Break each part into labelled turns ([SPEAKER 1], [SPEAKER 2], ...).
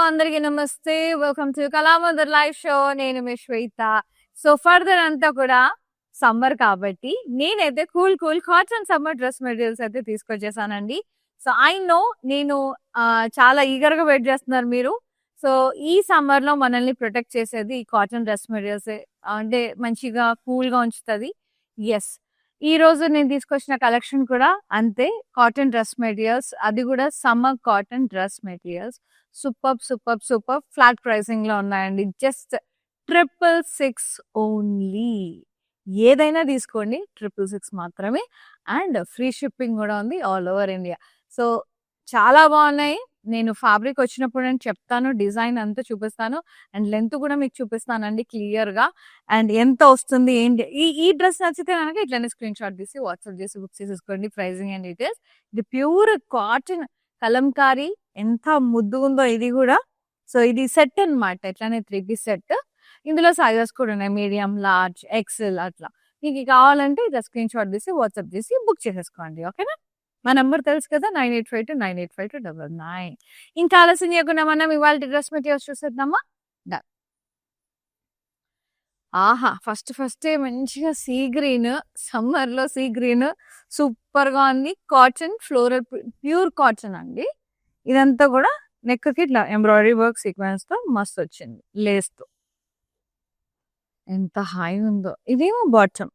[SPEAKER 1] అందరికీ నమస్తే. Welcome to Kalamandir live show. నేను మీ శ్వేత. సో ఫర్దర్ అంతా కూడా సమ్మర్ కాబట్టి నేనైతే cool cotton summer dress materials అయితే తీసుకొచ్చేసానండి. సో ఐ నో నేను చాలా ఈగర్ గా వెయిట్ చేస్తున్నారు మీరు. సో ఈ సమ్మర్ లో మనల్ని ప్రొటెక్ట్ చేసేది ఈ కాటన్ డ్రెస్ మెటీరియల్స్. అంటే మంచిగా కూల్ గా ఉంచుతుంది. ఎస్, ఈ రోజు నేను తీసుకొచ్చిన కలెక్షన్ కూడా అంతే. కాటన్ డ్రెస్ మెటీరియల్స్, అది కూడా summer cotton dress materials. Super flat pricing లో ఉన్నాయండి. Just 666 only. ఏదైనా తీసుకోండి, 666 మాత్రమే. అండ్ ఫ్రీ షిప్పింగ్ కూడా ఉంది ఆల్ ఓవర్ ఇండియా. సో చాలా బాగున్నాయి. నేను ఫ్యాబ్రిక్ వచ్చినప్పుడు నేను చెప్తాను, డిజైన్ అంతా చూపిస్తాను, అండ్ లెంత్ కూడా మీకు చూపిస్తానండి క్లియర్ గా. అండ్ ఎంత వస్తుంది ఏంటి, ఈ డ్రెస్ నచ్చితే కనుక ఇట్లనే స్క్రీన్ షాట్ తీసి వాట్సాప్ చేసి బుక్ చేసేసుకోండి. Pricing and details. ఇది ప్యూర్ కాటన్ కలంకారీ. ఎంత ముద్దుగుందో ఇది కూడా. సో ఇది సెట్ అన్నమాట, ఇట్లానే 3 పీస్ సెట్. ఇందులో సైజెస్ కూడా ఉన్నాయి, మీడియం, లార్జ్, ఎక్సెల్ అట్లా. మీకు కావాలంటే ఇట్లా స్క్రీన్ షాట్ తీసి వాట్సాప్ చేసి బుక్ చేసేసుకోండి. ఓకేనా? మా నంబర్ తెలుసు కదా, 9852985299. ఇంకా ఆలస్యం చేయకుండా మనం ఇవాళ డ్రెస్ మెటీరియల్స్ చూసేద్దామా? డన్. ఆహా, ఫస్ట్ మంచిగా సీ గ్రీన్, సమ్మర్ లో సీ గ్రీన్ సూపర్ గా ఉంది. కాటన్ ఫ్లోరల్, ప్యూర్ కాటన్ అండి. ఇదంతా కూడా నెక్ కి ఇట్లా ఎంబ్రాయిడరీ వర్క్ సీక్వెన్స్ తో మస్తు వచ్చింది, లేస్ తో. ఎంత హై ఉందో. ఇదేమో బాటమ్,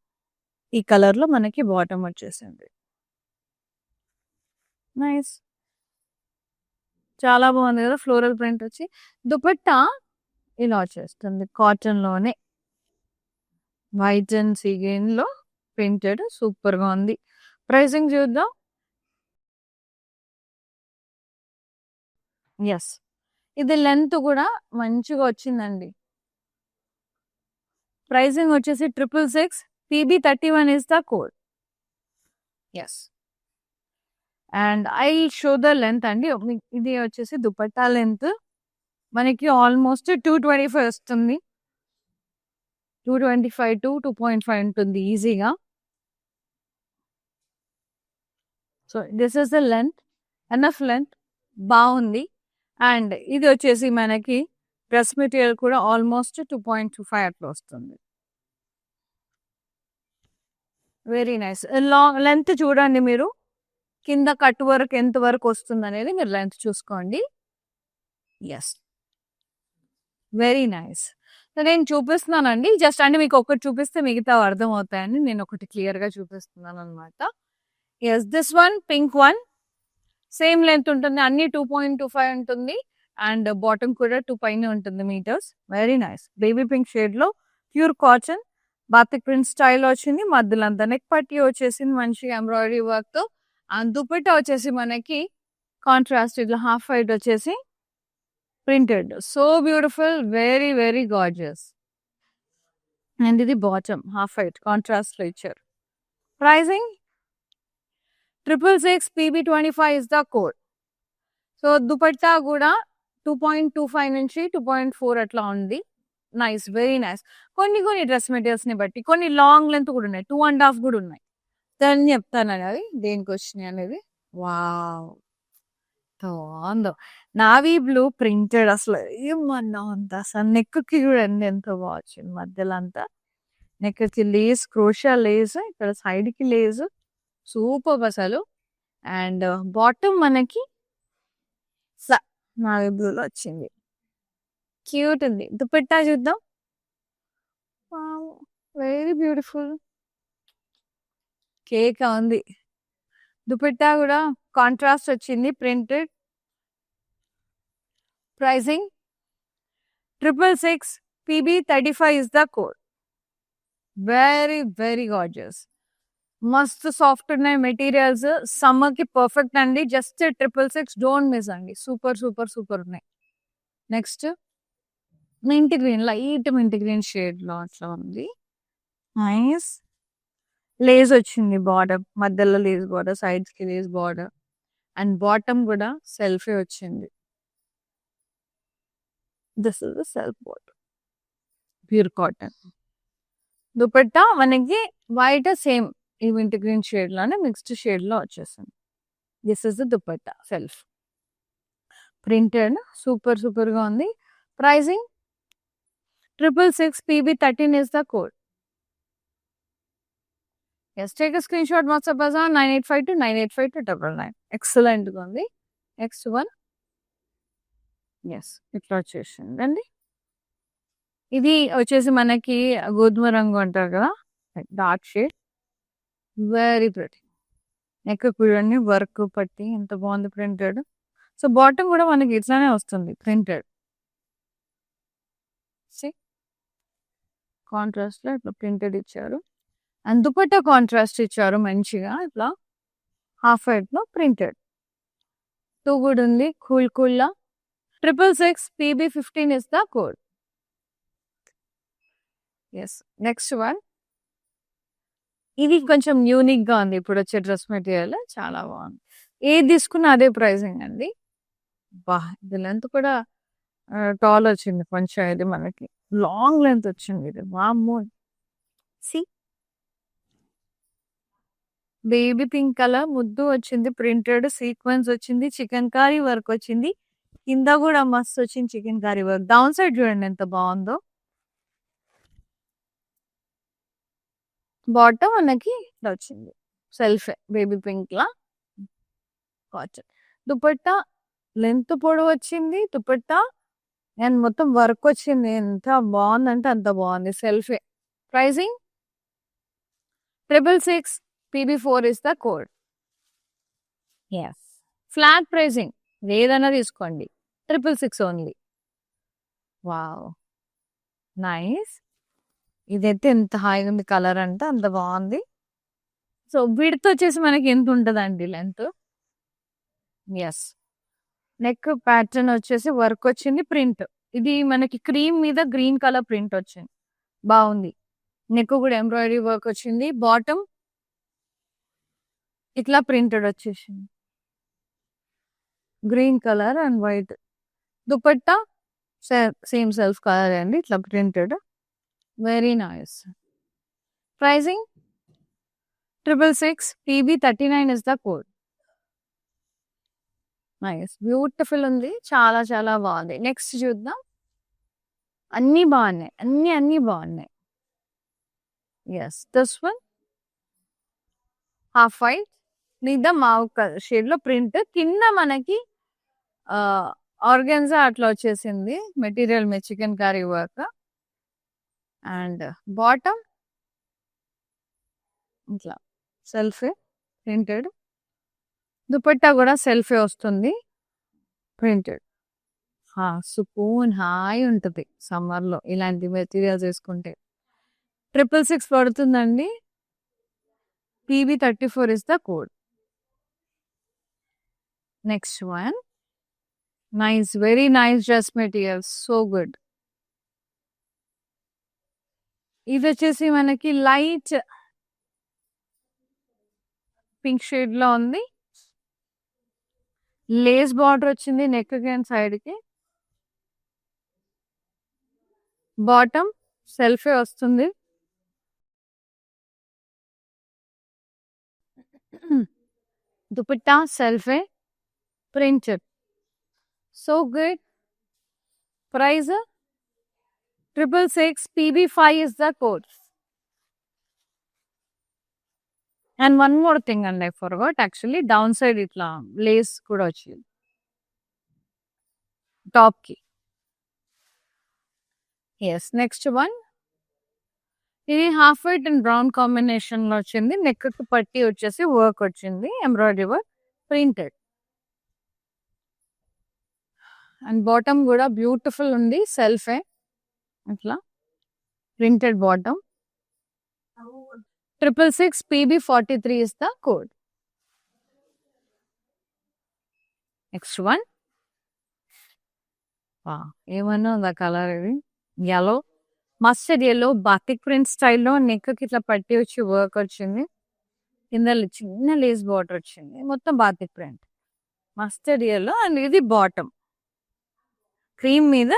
[SPEAKER 1] ఈ కలర్ లో మనకి బాటమ్ వచ్చేసింది. నైస్, చాలా బాగుంది కదా, ఫ్లోరల్ ప్రింట్ వచ్చి. దుపట్టా ఇలా వచ్చేస్తుంది కాటన్ లోనే, వైట్ అండ్ సీ గ్రీన్ లో ప్రింటెడ్. సూపర్ గా ఉంది. ప్రైసింగ్ చూద్దాం. ఎస్, ఇది లెంత్ కూడా మంచిగా వచ్చిందండి. ప్రైసింగ్ వచ్చేసి 666. PB31 is the code. Yes, and I show the length అండి. ఇది వచ్చేసి దుపట్టా లెంత్ మనకి ఆల్మోస్ట్ 225 వస్తుంది. 225 to 2.5 ఉంటుంది ఈజీగా. So this is the length, enough length, బాగుంది. అండ్ ఇది వచ్చేసి మనకి డ్రెస్ మెటీరియల్ కూడా ఆల్మోస్ట్ 2.25 అట్లా వస్తుంది. Very nice. లాంగ్ లెంత్ చూడండి మీరు, కింద కట్ వర్క్ ఎంత వరకు వస్తుంది అనేది మీరు లెంత్ చూసుకోండి. Yes, very nice. నేను చూపిస్తున్నానండి, జస్ట్ అంటే మీకు ఒకటి చూపిస్తే మిగతా అర్థం అవుతాయని నేను ఒకటి క్లియర్ గా చూపిస్తున్నాను అనమాట. Yes, this one pink one same length ఉంటుంది, అన్ని 2.25 ఉంటుంది. అండ్ బాటమ్ కూడా 2 పైన ఉంటుంది metres. Very nice. Baby pink shade లో pure cotton batik print style వచ్చింది. మధ్యలో అంతా నెక్ పట్టి వచ్చేసింది మంచిగా ఎంబ్రాయిడరీ వర్క్ తో. అండ్ దుపట్టా వచ్చేసి మనకి కాంట్రాస్ట్ ఇట్లా హాఫ్ వైట్ వచ్చేసి printed. So beautiful, very gorgeous. And ఇది బాటమ్ హాఫ్ వైట్ కాంట్రాస్ట్ లో ఇచ్చారు. Pricing 666. PB25 is the code. So dupatta కూడా 2.25 నుంచి 2.4 అట్లా ఉంది. Nice, very nice. కొన్ని డ్రెస్ మెటీరియల్స్ ని బట్టి కొన్ని లాంగ్ లెంత్ కూడా ఉన్నాయి, 2.5 కూడా ఉన్నాయి. దాన్ని చెప్తాను అది దేనికి వచ్చినాయి అనేది. వావ్, బాగుందో. నావీ బ్లూ ప్రింటెడ్, అసలు ఏమన్నా అంత అసలు. నెక్ కి చూడండి ఎంత బాగా వచ్చింది. మధ్యలో అంతా నెక్ కి లేస్, క్రోషా లేస్, ఇక్కడ సైడ్ కి లేస్, సూపర్ అసలు. అండ్ బాటమ్ మనకి నావీ బ్లూలో వచ్చింది, క్యూట్ ఉంది. దుపట్టా చూద్దాం. వెరీ బ్యూటిఫుల్, కేక్ ఉంది. దుపట్టా కూడా కాంట్రాస్ట్ వచ్చింది, printed. Pricing 666. PB35 is the code. Very gorgeous. మస్తు సాఫ్ట్ ఉన్నాయి మెటీరియల్స్, సమ్మర్ కి పర్ఫెక్ట్ అండి. జస్ట్ 666, డోంట్ మిస్ అండి. సూపర్ ఉన్నాయి. Next mint green, light mint green shade లో అట్లా ఉంది. నైస్. లేస్ వచ్చింది బార్డర్, మధ్యలో లేస్ బార్డర్, సైడ్స్ కి లేస్ బార్డర్. అండ్ బాటమ్ కూడా సెల్ఫే వచ్చింది. This is the self bottom, pure cotton. Dupatta మనకి వైట్ సేమ్ ఈ మింట్ గ్రీన్ షేడ్ లోనే మిక్స్డ్ షేడ్ లో వచ్చేసింది. This is the dupatta self. Printed super గా ఉంది. Pricing 666 PB13 is the code. Yes, take a screenshot, WhatsApp us on 9852985299. Excellent గా ఉంది. Next one yes ఇట్లా వచ్చేసిందండి. ఇది వచ్చేసి మనకి గోధుమ రంగు అంటారు కదా, dark shade, very pretty. Neck చూడండి, వర్క్ పట్టి ఎంత బాగుంది, ప్రింటెడ్. సో బాటమ్ కూడా మనకి ఇట్లానే వస్తుంది, ప్రింటెడ్. కాంట్రాస్ట్ లో ఇట్లా ప్రింటెడ్ ఇచ్చారు. అండ్ దుపట్టా కాంట్రాస్ట్ ఇచ్చారు మంచిగా, ఇట్లా హాఫ్ వైట్ లో ప్రింటెడ్. టూ కూడా ఉంది, కూల్ లా. 666 PB15 is the code. Yes, next one. ఇది కొంచెం యూనిక్ గా ఉంది ఇప్పుడు వచ్చే డ్రెస్ మెటీరియల్, చాలా బాగుంది. ఏది తీసుకున్నా అదే ప్రైసింగ్ అండి. బా, ఇది లెంత్ కూడా టాల్ వచ్చింది కొంచెం, ఇది మనకి లాంగ్ లెంత్ వచ్చింది ఇది. వామ్మో, సి బేబీ పింక్ కలర్ ముద్దు వచ్చింది, ప్రింటెడ్ సీక్వెన్స్ వచ్చింది, చికెన్ కారీ వర్క్ వచ్చింది, కింద కూడా మస్తు వచ్చింది chikankari work. Down side చూడండి ఎంత బాగుందో. బాటమ్ మనకి ఇట్లా వచ్చింది, సెల్ఫ్ బేబీ పింక్ లా కాటన్. దుపట్టా లెంత్ పొడవు వచ్చింది, దుపట్టా అండ్ మొత్తం వర్క్ వచ్చింది. ఎంత బాగుందంటే అంత బాగుంది, సెల్ఫే. Pricing 666 PB4 is the code. Yes, flat pricing, ఏదైనా తీసుకోండి, 666 ఓన్లీ. Wow, nice. ఇదైతే ఎంత హాయిగా ఉంది, కలర్ అంటే అంత బాగుంది. సో విడ్త్ వచ్చేసి మనకి ఎంత ఉంటుందండి లెంత్. ఎస్, నెక్ ప్యాటర్న్ వచ్చేసి వర్క్ వచ్చింది, ప్రింట్. ఇది మనకి క్రీమ్ మీద గ్రీన్ కలర్ ప్రింట్ వచ్చింది, బాగుంది. నెక్ కూడా ఎంబ్రాయిడరీ వర్క్ వచ్చింది. బాటమ్ ఇట్లా ప్రింటెడ్ వచ్చేసింది, green colour and white. Dupatta same self colour అండి, ఇట్లా printed, very nice. Pricing 666 PB39 is the code. Nice, beautiful ఉంది, చాలా చాలా బాగుంది. నెక్స్ట్ చూద్దాం. అన్నీ బాగున్నాయి, అన్నీ బాగున్నాయి. Yes, this one half white మీద మావు షేడ్ లో ప్రింట్, కింద మనకి ఆర్గెన్జా అట్లా వచ్చేసింది మెటీరియల్ మీద, chicken curry work. And bottom ఇట్లా సెల్ఫే ప్రింటెడ్, దుపట్టా కూడా సెల్ఫే వస్తుంది, ప్రింటెడ్. సుకూన్ హాయి ఉంటుంది సమ్మర్ లో ఇలాంటి మెటీరియల్స్ వేసుకుంటే. 666 పడుతుందండి. PB34 is the code. Next one. Nice, very nice dress materials, so good. ఇది వచ్చేసి మనకి లైట్ పింక్ షేడ్ లో ఉంది, లేస్ బార్డర్ వచ్చింది నెక్ అండ్ సైడ్ కి. బాటమ్ సెల్ఫే వస్తుంది, దుపట్టా సెల్ఫే printed, so good. Price 666 PB5 is the code. And one more thing అండి, I forgot actually, down side ఇట్లా లేస్ కూడా వచ్చింది టాప్ కి. Yes, next one. ఇది half white and brown combination లో వచ్చింది, నెక్ కి పట్టి వచ్చేసి వర్క్ వచ్చింది, embroidery work, printed. And bottom కూడా బ్యూటిఫుల్ ఉంది, సెల్ఫే ఇట్లా printed bottom. 666 PB43 is the code. Next one. ఏమన్నా ఉందా కలర్, ఇది yellow, mustard yellow, batik print స్టైల్లో నెక్ కి ఇట్లా పట్టి వచ్చి వర్క్ వచ్చింది, కింద చిన్న లేస్ బార్డర్ వచ్చింది, మొత్తం batik print, mustard yellow. And ఇది బాటమ్ క్రీమ్ మీద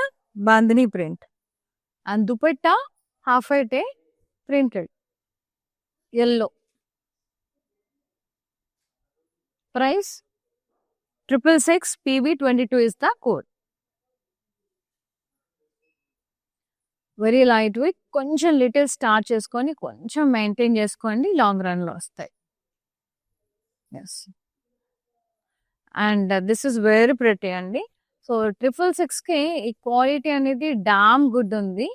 [SPEAKER 1] bandhani print, and dupatta half white printed yellow. Price 666 PB22 is the code. Very light weight, కొంచెం లిటిల్ స్టార్ట్ చేసుకొని కొంచెం మెయింటైన్ చేసుకోండి, లాంగ్ రన్లో వస్తాయి. Yes, and this is very pretty అండి. So 666కి ఈ క్వాలిటీ అనేది డామ్ గుడ్ ఉంది,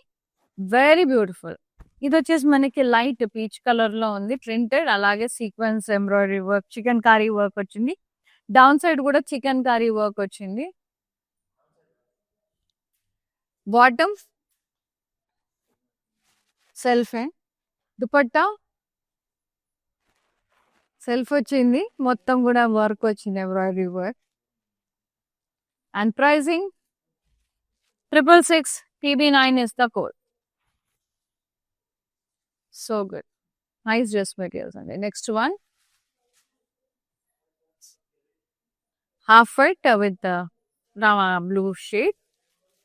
[SPEAKER 1] వెరీ బ్యూటిఫుల్. ఇది వచ్చేసి మనకి లైట్ పీచ్ కలర్లో ఉంది, ప్రింటెడ్. అలాగే sequence embroidery work, chicken Carey work వచ్చింది. డౌన్ సైడ్ కూడా చికెన్ కారీ వర్క్ వచ్చింది. Bottom self and dupatta self వచ్చింది, మొత్తం కూడా వర్క్ వచ్చింది, embroidery work. And pricing 666 PB9 is the code. So good, nice dress materials. And the next one, half white with the blue shade,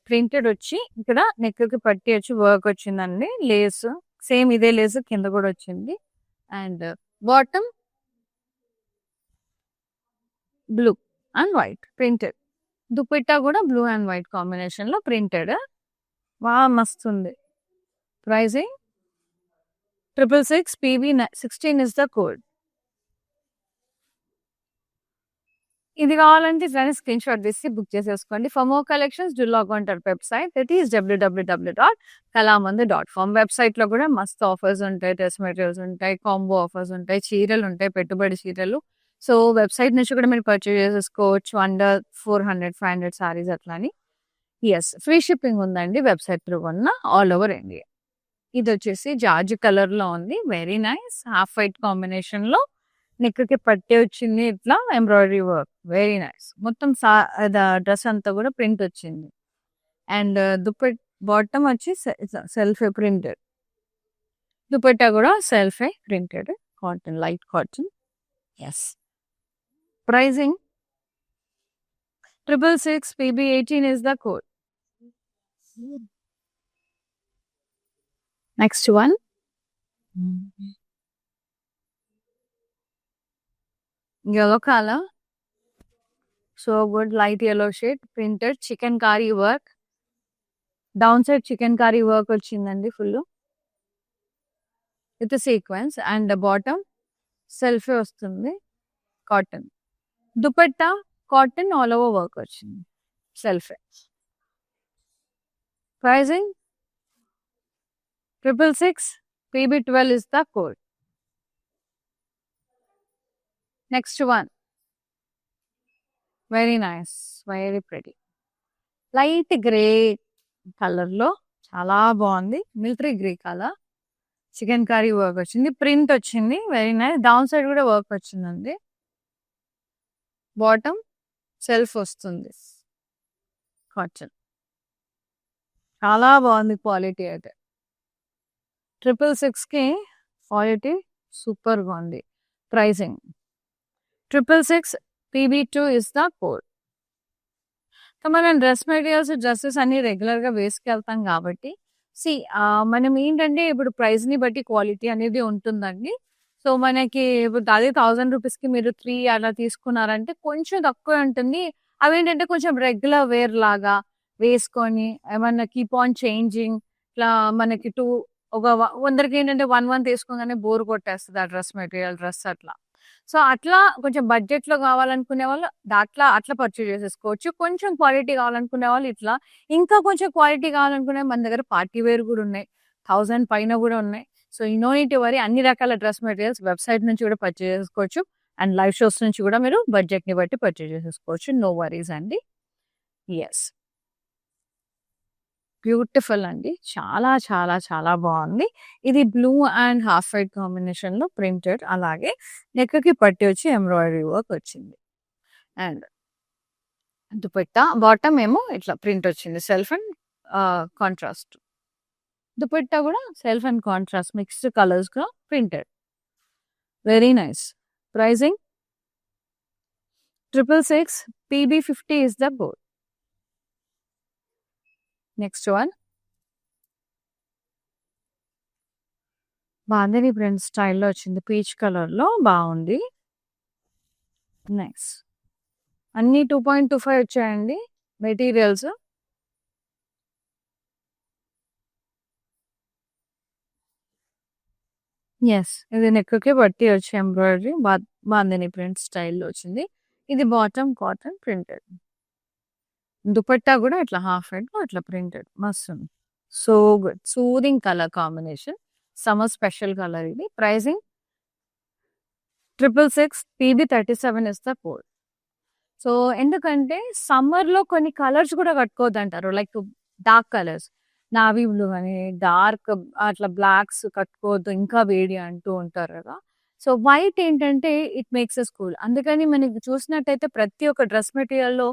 [SPEAKER 1] printed వచ్చి ఇక్కడ neck కి పట్టి వచ్చి వర్క్ వచ్చిందండి, లేస్ సేమ్ ఇదే లేస్ కింద కూడా వచ్చింది. And bottom blue and white printed, dupatta కూడా బ్లూ అండ్ వైట్ కాంబినేషన్ లో ప్రింటెడ్, బాగా మస్తుంది. Pricing 666 PB16 is the code. ఇది కావాలంటే ఫ్రెండ్స్ స్క్రీన్ షాట్ తీసి బుక్ చేసేసుకోండి. For more collections do log on to our website, that is www.kalamandir.com. Website లో కూడా మస్తు ఆఫర్స్ ఉంటాయి, డ్రెస్ మెటీరియల్స్ ఉంటాయి, కాంబో ఆఫర్స్ ఉంటాయి, చీరలు ఉంటాయి, పెట్టుబడి చీరలు. సో వెబ్సైట్ నుంచి కూడా మీరు పర్చేజ్ చేసేసుకోవచ్చు, అండర్ 400-500 సారీస్ అట్లా అని. ఎస్, ఫ్రీ షిప్పింగ్ ఉందండి వెబ్సైట్ త్రూ ఉన్న ఆల్ ఓవర్ ఇండియా. ఇది వచ్చేసి జార్జ్ కలర్ లో ఉంది, very nice, half white combination లో నెక్ కి పట్టే వచ్చింది, ఇట్లా ఎంబ్రాయిడరీ వర్క్, వెరీ నైస్. మొత్తం డ్రెస్ అంతా కూడా ప్రింట్ వచ్చింది. అండ్ బాటమ్ వచ్చి సెల్ఫ్ ప్రింటెడ్, దుపట్టా కూడా self printed, cotton, light cotton. Yes, pricing 666 PB18 is the code. Next one, yellow color, so good, light yellow shade, printed, chicken curry work, down side chicken curry work వచ్చిందండి full with sequence. And bottom self వస్తుంది, cotton, dupatta cotton, all over work వచ్చింది, self. Pricing 666 PB12 is the code. Next one, very nice, very pretty, light grey colour లో చాలా బాగుంది, military grey colour, chicken curry work వచ్చింది, print వచ్చింది, very nice. Down side కూడా work వచ్చిందండి. Bottom self వస్తుంది, cotton, చాలా బాగుంది క్వాలిటీ అయితే. 666కి క్వాలిటీ సూపర్గా ఉంది. Pricing 666 PB2 is the code. మనం డ్రెస్ మెటీరియల్స్, డ్రెస్సెస్ అన్ని రెగ్యులర్గా వేసుకెళ్తాం కాబట్టి మనం ఏంటంటే ఇప్పుడు ప్రైస్ని బట్టి క్వాలిటీ అనేది ఉంటుందండి. సో మనకి ఇప్పుడు అదే 1000 రూపీస్కి మీరు 3 అలా తీసుకున్నారంటే కొంచెం తక్కువ ఉంటుంది. అవేంటంటే కొంచెం రెగ్యులర్ వేర్ లాగా వేసుకొని ఏమన్నా కీప్ ఆన్ చేంజింగ్, ఇట్లా మనకి కొందరికి ఏంటంటే 1 తీసుకోగానే బోర్ కొట్టేస్తుంది ఆ డ్రెస్ మెటీరియల్, డ్రెస్ అట్లా. సో అట్లా కొంచెం బడ్జెట్లో కావాలనుకునే వాళ్ళు అట్లా పర్చేజ్ చేసేసుకోవచ్చు. కొంచెం క్వాలిటీ కావాలనుకునే వాళ్ళు ఇట్లా, ఇంకా కొంచెం క్వాలిటీ కావాలనుకునే మన దగ్గర పార్టీ వేర్ కూడా ఉన్నాయి, 1000 పైన కూడా ఉన్నాయి. So no need to worry, అన్ని రకాల డ్రెస్ మెటీరియల్స్ వెబ్సైట్ నుంచి కూడా పర్చేజ్ చేసుకోవచ్చు, అండ్ లైవ్ షోస్ నుంచి కూడా మీరు బడ్జెట్ని బట్టి పర్చేజ్ చేసేసుకోవచ్చు, నో వరీస్ అండి. ఎస్, బ్యూటిఫుల్ అండి, చాలా చాలా చాలా బాగుంది. ఇది blue and half white combination లో ప్రింటెడ్, అలాగే నెక్ కి పట్టి వచ్చి ఎంబ్రాయిడరీ వర్క్ వచ్చింది. అండ్ దుపట్టా బాటమ్ ఏమో ఇట్లా ప్రింట్ వచ్చింది, సెల్ఫ్ అండ్ కాంట్రాస్ట్. దుపట్టా కూడా self and contrast mixed colours గా printed, very nice. Pricing 666 PB50 is the code. Next one, bandhani print స్టైల్లో వచ్చింది, పీచ్ కలర్ లో బాగుంది, నైస్. అన్ని 2.25 వచ్చాయండి మెటీరియల్స్. యెస్. ఇది నెక్‌కి పట్టి వచ్చి ఎంబ్రాయిడరీ బాందిని ప్రింట్ స్టైల్‌లో వచ్చింది. ఇది బాటమ్ కాటన్ ప్రింటెడ్. దుపట్టా గూడా ఇట్లా హాఫ్ వైట్‌లో అట్లా ప్రింటెడ్ మస్తుంది. So good. Soothing colour combination. Summer special colour ఇది. Pricing 666 PB 37 is the code. So ఎందుకంటే సమ్మర్‌లో కొన్ని కలర్స్ కూడా కట్టుకోవద్దంటారు. Like dark colours. Navy blue అని, డార్క్ అట్లా బ్లాక్స్ కట్టుకోవద్దు ఇంకా వేడి అంటూ ఉంటారు కదా! సో వైట్ ఏంటంటే ఇట్ మేక్స్ అస్ కూల్. అందుకని మనకి చూసినట్టయితే ప్రతి ఒక్క డ్రెస్ మెటీరియల్‌లో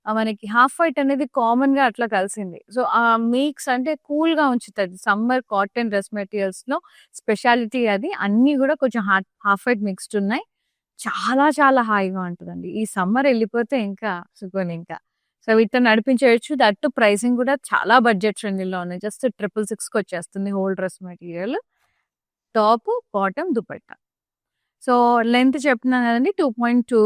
[SPEAKER 1] మనకి హాఫ్ వైట్ అనేది కామన్‌గా అట్లా కలిసింది. సో ఆ మిక్స్ అంటే కూల్‌గా ఉంచుతది. సమ్మర్ కాటన్ డ్రెస్ మెటీరియల్స్‌లో స్పెషాలిటీ అది. అన్నీ కూడా కొంచెం హాఫ్ వైట్ మిక్స్డ్ ఉన్నాయి. చాలా చాలా హాయిగా ఉంటదండి. ఈ సమ్మర్ ఎళ్ళిపోతే ఇంకా సుఖమేనింకా. సో వీటితో నడిపించేయొచ్చు. దట్ టూ ప్రైసింగ్ కూడా చాలా బడ్జెట్ ఫ్రెండ్లీలో ఉన్నాయి. జస్ట్ 666కి వచ్చేస్తుంది whole dress material. Top, bottom, dupatta. So length చెప్తున్నాను కదండీ 2.25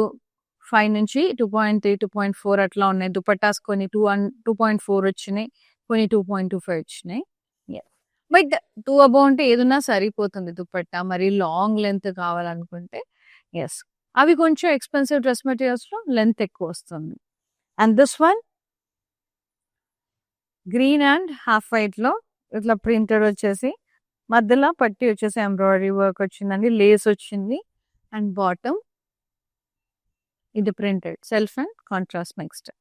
[SPEAKER 1] నుంచి 2.3, 2.4 అట్లా ఉన్నాయి. దుపట్టాస్ కొన్ని 2.4 వచ్చినాయి. కొన్ని 2.25 వచ్చినాయి. యాహ్! బట్ 2 అబోవ్ అంటే ఏదున్నా సరిపోతుంది దుపట్టా. మరి లాంగ్ లెంత్ కావాలనుకుంటే యెస్. అవి కొంచెం ఎక్స్‌పెన్సివ్ డ్రెస్ మెటీరియల్స్‌లో లెంత్ ఎక్కువొస్తుంది. And this one green and half వైట్‌లో ఇట్లా ప్రింటెడ్ వచ్చేసి మధ్యలో పట్టీ వచ్చేసి ఎంబ్రాయిడరీ వర్క్ వచ్చిందండి. లేస్ వచ్చింది. అండ్ బాటమ్ ఇది printed. Self and contrast mixed.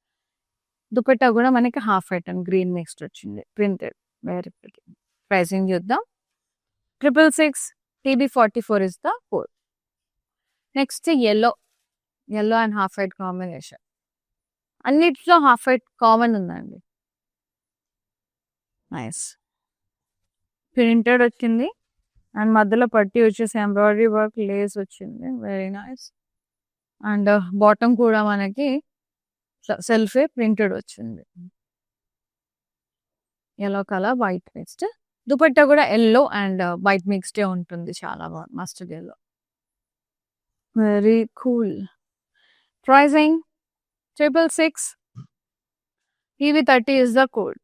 [SPEAKER 1] Dupatta కూడా మనకి half white and green mixed వచ్చింది. ప్రింటెడ్. Very pretty. ప్రైసింగ్ చూద్దాం. 666 TB 44 is the code. Next yellow. Yellow and half white combination. అన్నిట్లో హాఫ్ వైట్ కామన్ ఉందండి. Nice. Printed వచ్చింది. And మధ్యలో పట్టీ వచ్చేసి ఎంబ్రాయిడరీ వర్క్ లేస్ వచ్చింది. Very nice. అండ్ బాటమ్ కూడా మనకి సెల్ఫే ప్రింటెడ్ వచ్చింది. Yellow colour white mixed. Dupatta కూడా యెల్లో అండ్ వైట్ మిక్స్డే ఉంటుంది. చాలా బాగుంది. Mustard yellow. Very cool. Pricing 666 TV 30 is the code.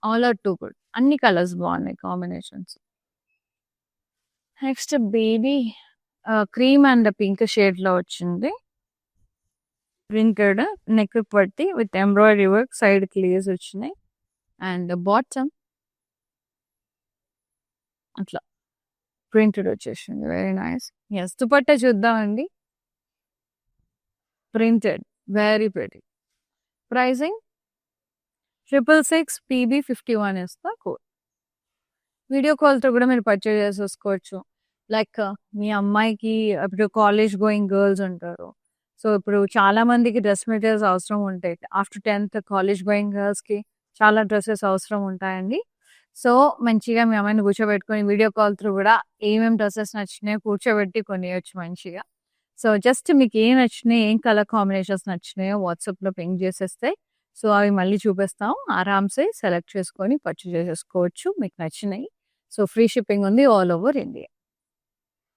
[SPEAKER 1] All are too good. అన్ని కలర్స్ బాగున్నాయి combinations. Next baby cream and pink షేడ్‌లో వచ్చింది. ప్రింటెడ్ నెక్ పట్టి విత్ ఎంబ్రాయిడరీ వర్క్ సైడ్‌కి లేస్ వచ్చినాయి. అండ్ బాటమ్ అట్లా ప్రింటెడ్ వచ్చేసింది. Very nice. యెస్. దుపట్టా చూద్దామండి. Printed. Very pretty. Pricing 666 PB 51 is the code. Video కాల్‌తో కూడా మీరు పర్చేజ్ చేసేసుకోవచ్చు. లైక్ మీ అమ్మాయికి ఇప్పుడు కాలేజ్ గోయింగ్ గర్ల్స్ ఉంటారు. సో ఇప్పుడు చాలా మందికి డ్రెస్ మెటీరియల్స్ అవసరం ఉంటాయి. ఆఫ్టర్ 10th కాలేజ్ గోయింగ్ గర్ల్స్‌కి చాలా డ్రెసెస్ అవసరం ఉంటాయండి. సో మంచిగా మీ అమ్మాయిని కూర్చోబెట్టుకొని వీడియో కాల్ త్రూ కూడా ఏమేం డ్రెసెస్ నచ్చినాయో కూర్చోబెట్టి కొనియొచ్చు మంచిగా. సో జస్ట్ మీకు ఏం నచ్చినాయి, ఏం కలర్ కాంబినేషన్స్ నచ్చినాయో వాట్సాప్‌లో పింగ్ చేసేస్తే సో అవి మళ్ళీ చూపిస్తాం. ఆరామ్‌సే సెలెక్ట్ చేసుకొని పర్చేజ్ చేసేసుకోవచ్చు మీకు నచ్చినయి. సో ఫ్రీ షిప్పింగ్ ఉంది all over India.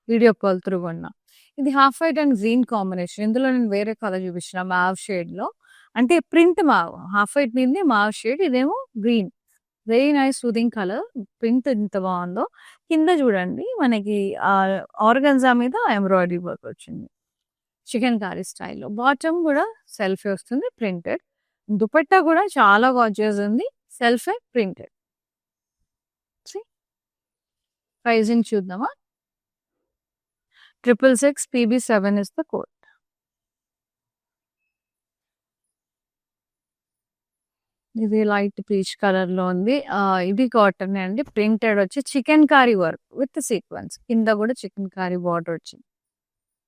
[SPEAKER 1] Video call through కొన్నా. ఇది half white and green combination. ఇందులో నేను వేరే కలర్ చూపించిన మావ్ షేడ్‌లో. అంటే ప్రింట్ మావ్. హాఫ్ వైట్ మీదనే మావ్ షేడ్. ఇదేమో green. Very nice soothing colour. Print ఎంత బాగుందో. కింద చూడండి మనకి ఆర్గన్జా మీద ఎంబ్రాయిడరీ వర్క్ వచ్చింది. చికెన్ కర్రీ స్టైల్‌లో. బాటమ్ కూడా సెల్ఫే వస్తుంది ప్రింటెడ్. దుపట్టా కూడా చాలా గార్జియస్ ఉంది. సెల్ఫే ప్రింటెడ్. సీ ప్రైజింగ్ చూద్దామా? 666 పీబీ 7 ఇస్ ద కోడ్. ఇది లైట్ పీచ్ కలర్‌లో ఉంది. ఇది కాటనే అండి. ప్రింటెడ్ వచ్చి chicken curry work with sequence. కింద కూడా చికెన్ కర్రీ బార్డర్ వచ్చింది.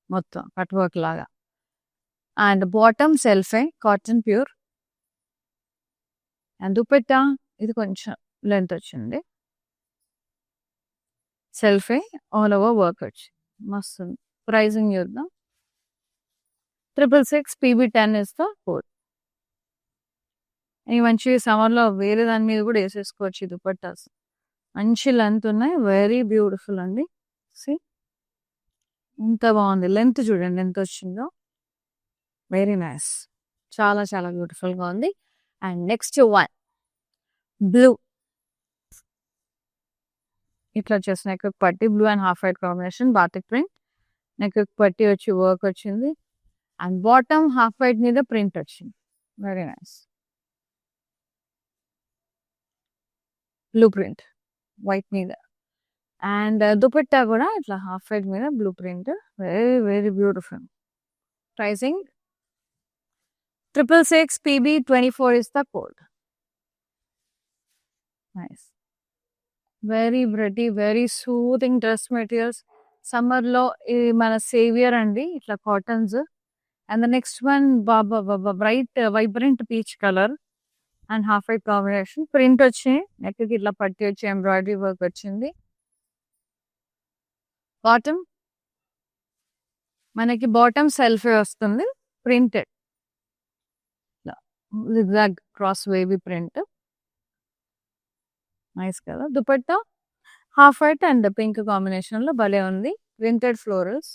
[SPEAKER 1] మొత్తం కట్ వర్క్ లాగా. అండ్ బాటమ్ సెల్ఫే కాటన్ ప్యూర్. అండ్ దుపట్టా ఇది కొంచెం లెంత్ వచ్చింది. సెల్ఫే ఆల్ ఓవర్ వర్క్ వచ్చింది. మస్తుంది. ప్రైజింగ్ చూద్దాం. 666 పీబీ 10 ఇస్ ద కోడ్. ఇవి మంచి సమ్మర్‌లో వేరే దాని మీద కూడా ఏసేసుకోవచ్చు ఈ దుపట్టాస్. మంచి లెంత్ ఉన్నాయి. వెరీ బ్యూటిఫుల్ అండి. సీ ఎంత బాగుంది. లెంత్ చూడండి ఎంత వచ్చిందో. Very nice. చాలా చాలా బ్యూటిఫుల్ గా ఉంది. And next one blue. ఇట్లా వచ్చేసి నెక్ పట్టి blue and half white combination batik print. Neck పట్టి వచ్చి వర్క్ వచ్చింది అండ్ బాటమ్ హాఫ్ వైట్ మీద ప్రింట్ వచ్చింది. Very nice. Blue print white మీద అండ్ దుపట్టా కూడా ఇట్లా హాఫ్ వైట్ మీద blue print. Very very beautiful. Pricing 666 PB24 is the code. Nice. Very pretty, very soothing dress materials. Summer లో ఇది మన saviour అండి ఇట్లా cottons. And the next one bright vibrant peach colour and half white combination. Print వచ్చి neck కి ఇట్లా పట్టి వచ్చి ఎంబ్రాయిడరీ వర్క్ వచ్చింది. బాటమ్ మనకి బాటమ్ సెల్ఫ్ వస్తుంది printed zigzag cross wavy print. Nice కదా. Dupatta half white and pink combination లో భలే ఉంది. ప్రింటెడ్ ఫ్లోరల్స్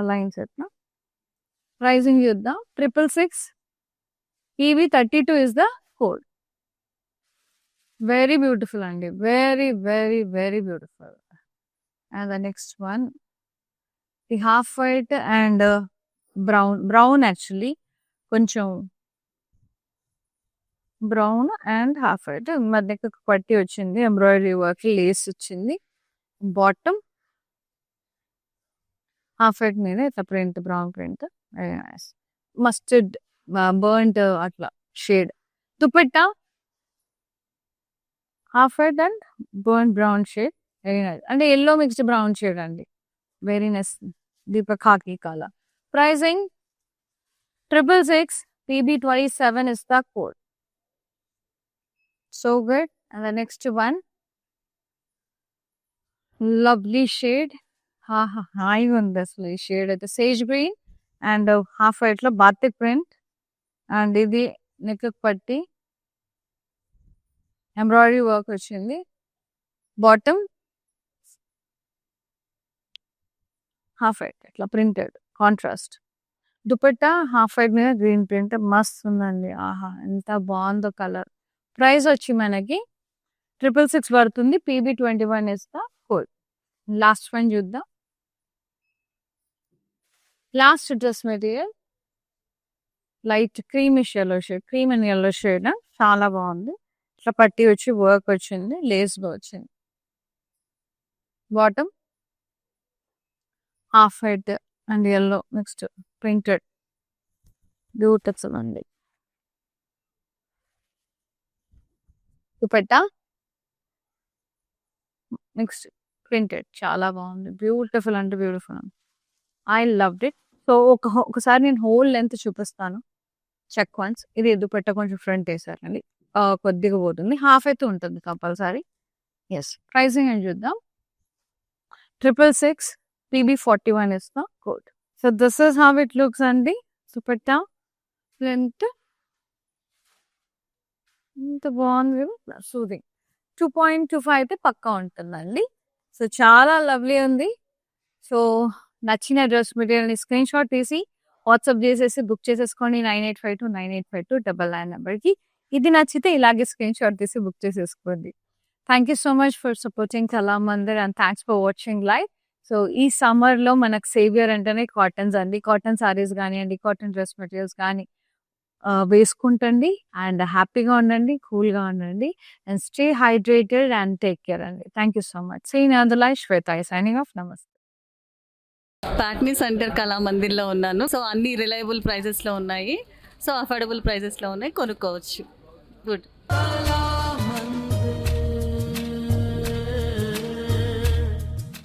[SPEAKER 1] లైన్స్ ఎట్లా. ప్రైజింగ్ చూద్దాం. 666 PB32 is the code. Very beautiful అండి. Very very very beautiful. And the next one the half white and brown actually కొంచెం brown and half white మధ్యకి పట్టి వచ్చింది. ఎంబ్రాయిడరీ వర్క్ లేస్ వచ్చింది. Bottom half white మీద ఇట్లా print brown print. Very nice. Mustard burnt అట్లా shade. Dupatta half white and burn brown shade. Very nice. అంటే yellow mixed brown shade అండి. Very nice. Deep khaki colour. Pricing 666 PB27 is the code. So good. And the next one, lovely shade. High on this shade at the sage green and half white lo batik print and idi neck patti embroidery work vachindi. Bottom half white ఇట్లా printed contrast. Dupatta half white మీద green print మస్త్ ఉందండి. ఆహా ఎంత బాగుందో colour. Price వచ్చి మనకి 666 పడుతుంది. PB21 is the code. Last one చూద్దాం. Last dress material light creamish yellow shade. Cream and yellow shade చాలా బాగుంది. ఇట్లా పట్టి వచ్చి వర్క్ వచ్చింది. లేస్గా వచ్చింది. Bottom half white and yellow next printed beautiful అండి. దుపట్టా నెక్స్ట్ ప్రింటెడ్ చాలా బాగుంది. బ్యూటిఫుల్ అంటే beautiful. I loved it. So ఒకసారి నేను హోల్ లెంత్ చూపిస్తాను. Check once. ఇది దుపట్టా కొంచెం ఫ్రంట్ వేసారండి. కొద్దిగా పోతుంది. హాఫ్ అయితే ఉంటుంది కంపల్సరీ. ఎస్. ప్రైసింగ్ అని చూద్దాం. 666 PB41 is the code. So this is how it looks అండి. దుపట్టా లెంత్ ఇంత బాగుంది. సూదింగ్ 2.25 అయితే పక్కా ఉంటుందండి. సో చాలా లవ్లీ ఉంది. సో నచ్చిన డ్రెస్ మెటీరియల్ని స్క్రీన్ షాట్ తీసి వాట్సాప్ చేసేసి బుక్ చేసేసుకోండి 9852985299 నెంబర్కి. ఇది నచ్చితే ఇలాగే స్క్రీన్ షాట్ తీసి బుక్ చేసేసుకోండి. Thank you so much for supporting Kalamandir and thanks for watching live. So ఈ సమ్మర్లో మనకు సేవియర్ అంటేనే కాటన్స్ అండి. కాటన్ సారీస్ కానివ్వండి, కాటన్ డ్రెస్ మెటీరియల్స్ కానీ వేసుకుంటండి అండ్ హ్యాపీగా ఉండండి, కూల్గా ఉండండి and stay hydrated and take care అండి. Thank you so much. See another live Shweta signing off. నమస్తే.
[SPEAKER 2] ప్యాట్నీ సెంటర్ కళామందిర్లో ఉన్నాను. సో అన్ని రిలయబుల్ ప్రైజెస్లో ఉన్నాయి. సో అఫోర్డబుల్ ప్రైజెస్లో ఉన్నాయి. కొనుక్కోవచ్చు. గుడ్.